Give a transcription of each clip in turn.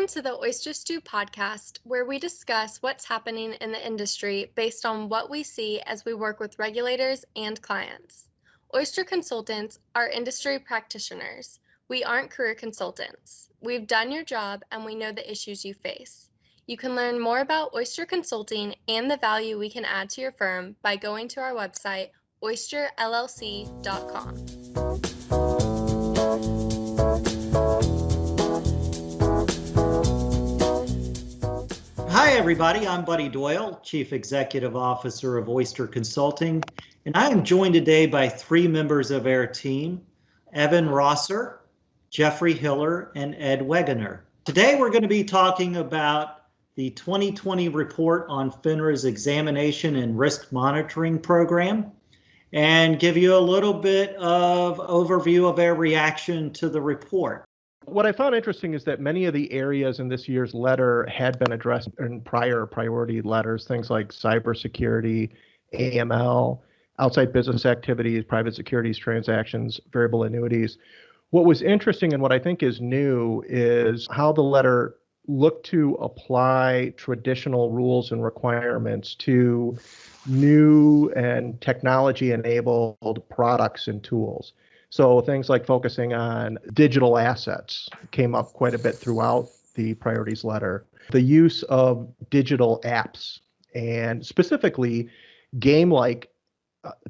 to the Oyster Stew podcast, where we discuss what's happening in the industry based on what we see as we work with regulators and clients. Oyster consultants are industry practitioners. We aren't career consultants. We've done your job and we know the issues you face. You can learn more about Oyster Consulting and the value we can add to your firm by going to our website, oysterllc.com. Hi, everybody. I'm Buddy Doyle, Chief Executive Officer of Oyster Consulting, and I am joined today by three members of our team, Evan Rosser, Jeffrey Hiller, and Ed Wegener. Today, we're going to be talking about the 2020 report on FINRA's examination and risk monitoring program and give you a little bit of overview of our reaction to the report. What I found interesting is that many of the areas in this year's letter had been addressed in prior priority letters, things like cybersecurity, AML, outside business activities, private securities transactions, variable annuities. What was interesting and what I think is new is how the letter looked to apply traditional rules and requirements to new and technology-enabled products and tools. So things like focusing on digital assets came up quite a bit throughout the priorities letter. The use of digital apps and specifically game-like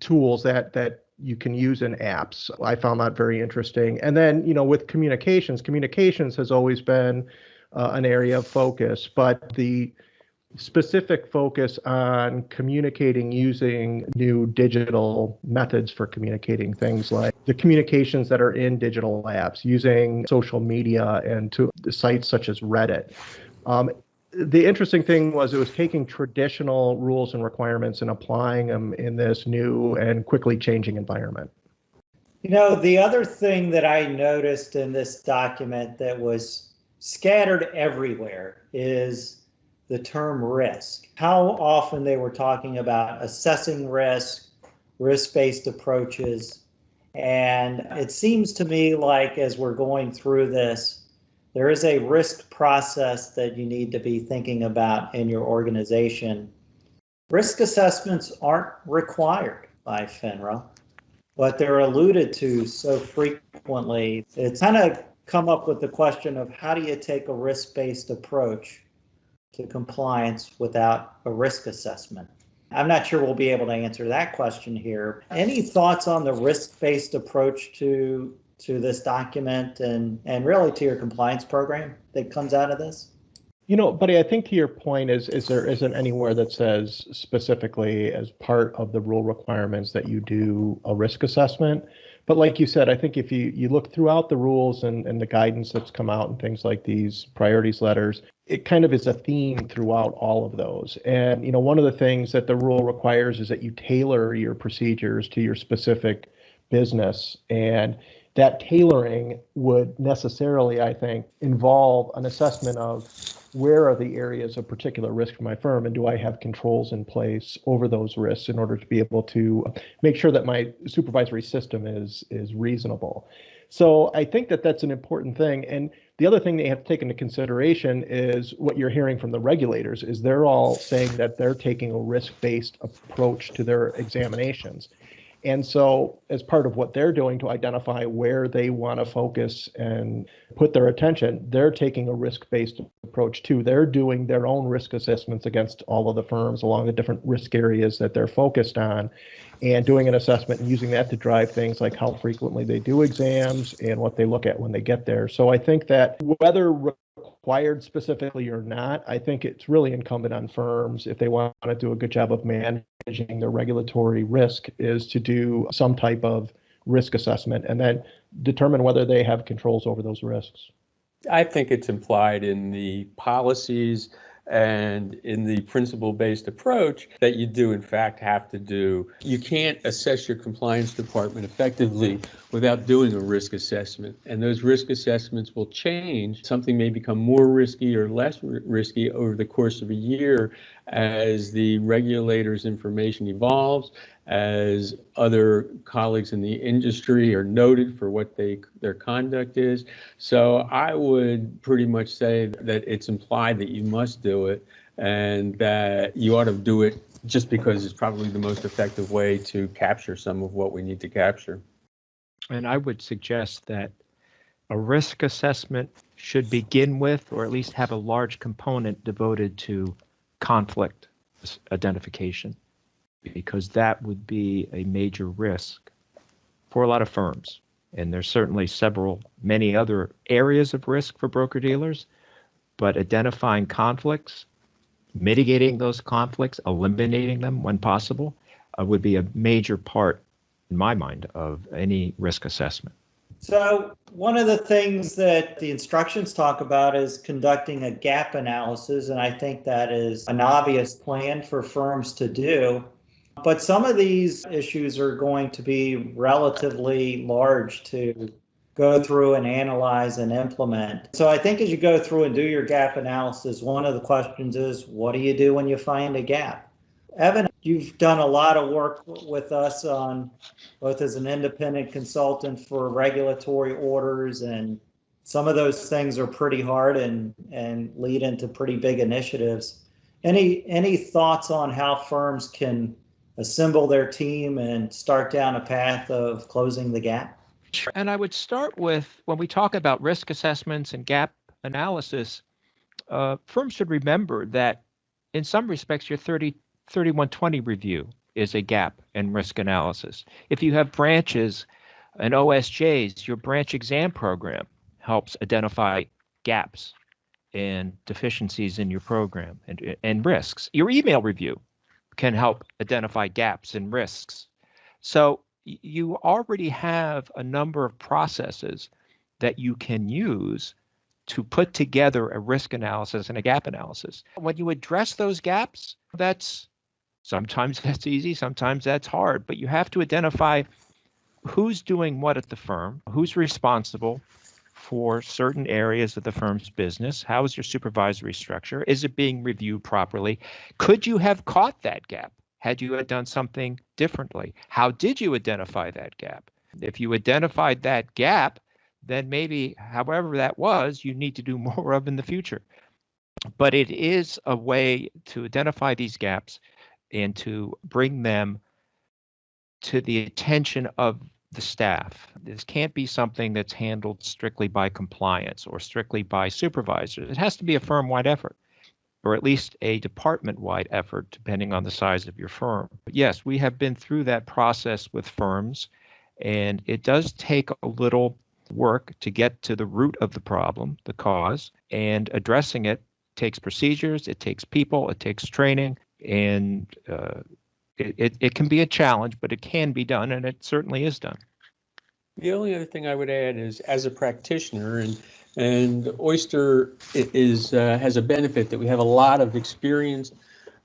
tools that you can use in apps. I found that very interesting. And then, with communications has always been an area of focus, but the specific focus on communicating using new digital methods for communicating, things like the communications that are in digital apps, using social media and to sites such as Reddit. The interesting thing was it was taking traditional rules and requirements and applying them in this new and quickly changing environment. The other thing that I noticed in this document that was scattered everywhere is the term risk. How often they were talking about assessing risk, risk-based approaches. And it seems to me like as we're going through this, there is a risk process that you need to be thinking about in your organization. Risk assessments aren't required by FINRA, but they're alluded to so frequently. It's kind of come up with the question of how do you take a risk-based approach to compliance without a risk assessment? I'm not sure we'll be able to answer that question here. Any thoughts on the risk-based approach to this document and really to your compliance program that comes out of this? Buddy, I think to your point is there isn't anywhere that says specifically as part of the rule requirements that you do a risk assessment. But like you said, I think if you look throughout the rules and the guidance that's come out and things like these priorities letters, it kind of is a theme throughout all of those. And, one of the things that the rule requires is that you tailor your procedures to your specific business. And that tailoring would necessarily, I think, involve an assessment of where are the areas of particular risk for my firm, and do I have controls in place over those risks in order to be able to make sure that my supervisory system is reasonable. So I think that that's an important thing. And the other thing that you have to take into consideration is what you're hearing from the regulators is they're all saying that they're taking a risk-based approach to their examinations. And so as part of what they're doing to identify where they want to focus and put their attention, they're taking a risk-based approach too. They're doing their own risk assessments against all of the firms along the different risk areas that they're focused on and doing an assessment and using that to drive things like how frequently they do exams and what they look at when they get there. So I think that whether required specifically or not, I think it's really incumbent on firms, if they want to do a good job of managing their regulatory risk, is to do some type of risk assessment and then determine whether they have controls over those risks. I think it's implied in the policies and in the principle-based approach that you do in fact have to do. You can't assess your compliance department effectively without doing a risk assessment, and those risk assessments will change. Something may become more risky or less risky over the course of a year as the regulators' information evolves, as other colleagues in the industry are noted for what their conduct is. So I would pretty much say that it's implied that you must do it, and that you ought to do it just because it's probably the most effective way to capture some of what we need to capture. And I would suggest that a risk assessment should begin with, or at least have a large component devoted to conflict identification, because that would be a major risk for a lot of firms. And there's certainly many other areas of risk for broker-dealers, but identifying conflicts, mitigating those conflicts, eliminating them when possible, would be a major part, in my mind, of any risk assessment. So one of the things that the instructions talk about is conducting a gap analysis, and I think that is an obvious plan for firms to do. But some of these issues are going to be relatively large to go through and analyze and implement. So I think as you go through and do your gap analysis, one of the questions is, what do you do when you find a gap? Evan, you've done a lot of work with us on both as an independent consultant for regulatory orders, and some of those things are pretty hard and lead into pretty big initiatives. Any thoughts on how firms can assemble their team and start down a path of closing the gap? And I would start with, when we talk about risk assessments and gap analysis, firms should remember that in some respects your 3120 review is a gap and risk analysis. If you have branches and OSJs, your branch exam program helps identify gaps and deficiencies in your program and risks. Your email review can help identify gaps and risks. So you already have a number of processes that you can use to put together a risk analysis and a gap analysis. When you address those gaps, sometimes that's easy, sometimes that's hard, but you have to identify who's doing what at the firm, who's responsible for certain areas of the firm's business, how is your supervisory structure, is it being reviewed properly, could you have caught that gap had you had done something differently, how did you identify that gap? If you identified that gap, then maybe, however that was, you need to do more of in the future. But it is a way to identify these gaps and to bring them to the attention of the staff. This can't be something that's handled strictly by compliance or strictly by supervisors. It has to be a firm-wide effort, or at least a department-wide effort, depending on the size of your firm. But yes, we have been through that process with firms, and it does take a little work to get to the root of the problem, the cause, and addressing it takes procedures, it takes people, it takes training, and it can be a challenge, but it can be done, and it certainly is done. The only other thing I would add is, as a practitioner, and Oyster has a benefit that we have a lot of experienced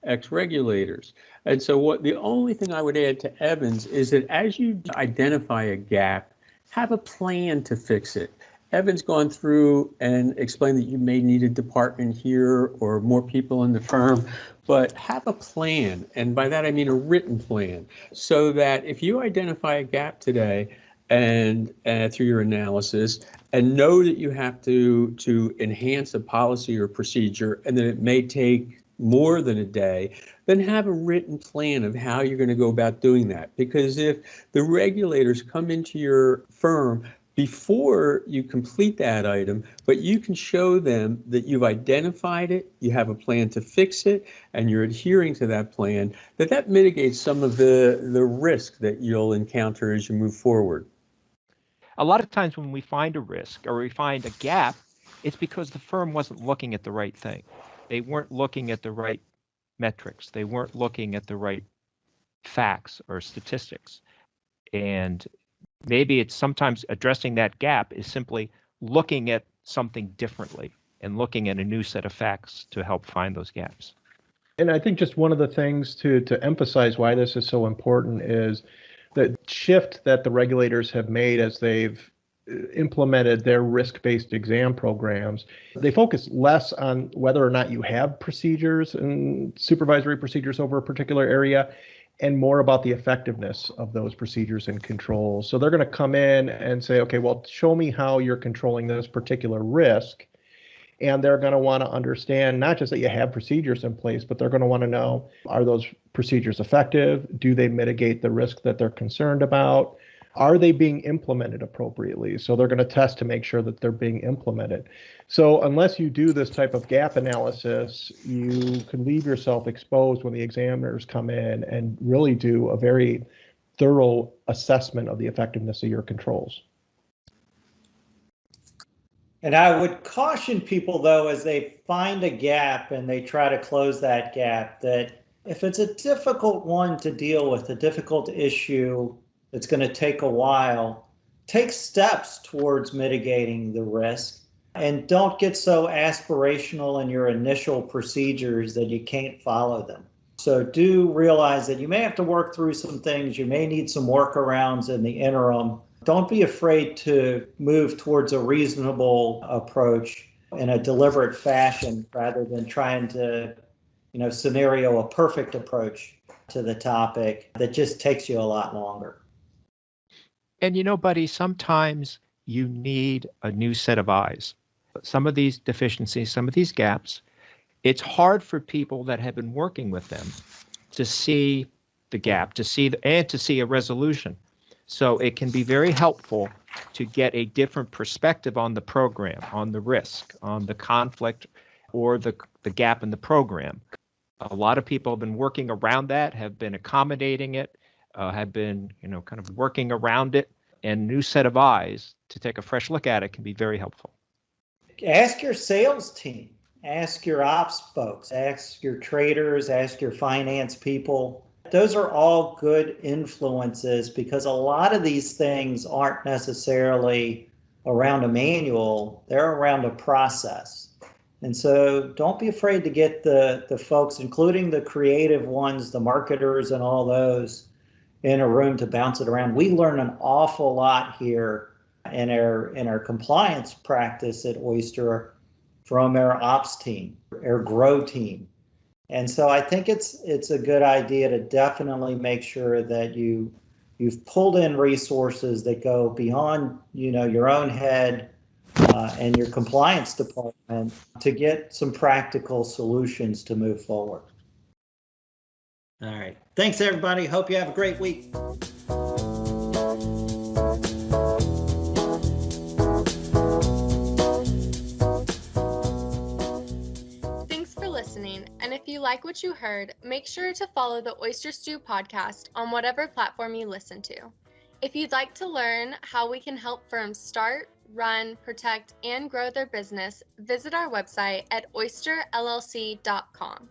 ex-regulators. And so the only thing I would add to Evan's is that as you identify a gap, have a plan to fix it. Evan's gone through and explained that you may need a department here or more people in the firm, but have a plan. And by that, I mean a written plan, so that if you identify a gap today and through your analysis and know that you have to enhance a policy or procedure and that it may take more than a day, then have a written plan of how you're going to go about doing that. Because if the regulators come into your firm before you complete that item, but you can show them that you've identified it, you have a plan to fix it, and you're adhering to that plan, that mitigates some of the risk that you'll encounter as you move forward. A lot of times when we find a risk or we find a gap, it's because the firm wasn't looking at the right thing. They weren't looking at the right metrics. They weren't looking at the right facts or statistics. And maybe it's sometimes addressing that gap is simply looking at something differently and looking at a new set of facts to help find those gaps. And I think just one of the things to emphasize why this is so important is the shift that the regulators have made as they've implemented their risk-based exam programs, they focus less on whether or not you have procedures and supervisory procedures over a particular area, and more about the effectiveness of those procedures and controls. So they're going to come in and say, okay, well, show me how you're controlling this particular risk. And they're going to want to understand not just that you have procedures in place, but they're going to want to know, are those procedures effective? Do they mitigate the risk that they're concerned about? Are they being implemented appropriately? So they're going to test to make sure that they're being implemented. So unless you do this type of gap analysis, you can leave yourself exposed when the examiners come in and really do a very thorough assessment of the effectiveness of your controls. And I would caution people, though, as they find a gap and they try to close that gap, that if it's a difficult one to deal with, a difficult issue that's going to take a while, take steps towards mitigating the risk, and don't get so aspirational in your initial procedures that you can't follow them. So do realize that you may have to work through some things. You may need some workarounds in the interim. Don't be afraid to move towards a reasonable approach in a deliberate fashion rather than trying to, scenario a perfect approach to the topic that just takes you a lot longer. And Buddy, sometimes you need a new set of eyes. Some of these deficiencies, some of these gaps, it's hard for people that have been working with them to see the gap, to see a resolution. So it can be very helpful to get a different perspective on the program, on the risk, on the conflict, or the gap in the program. A lot of people have been working around that, have been accommodating it, have been, kind of working around it, and a new set of eyes to take a fresh look at it can be very helpful. Ask your sales team, ask your ops folks, ask your traders, ask your finance people. Those are all good influences because a lot of these things aren't necessarily around a manual, they're around a process. And so don't be afraid to get the folks, including the creative ones, the marketers and all those, in a room to bounce it around. We learn an awful lot here in our compliance practice at Oyster from our ops team, our grow team. And so I think it's a good idea to definitely make sure that you've pulled in resources that go beyond your own head and your compliance department to get some practical solutions to move forward. All right. Thanks, everybody. Hope you have a great week. Thanks for listening. And if you like what you heard, make sure to follow the Oyster Stew podcast on whatever platform you listen to. If you'd like to learn how we can help firms start, run, protect, and grow their business, visit our website at oysterllc.com.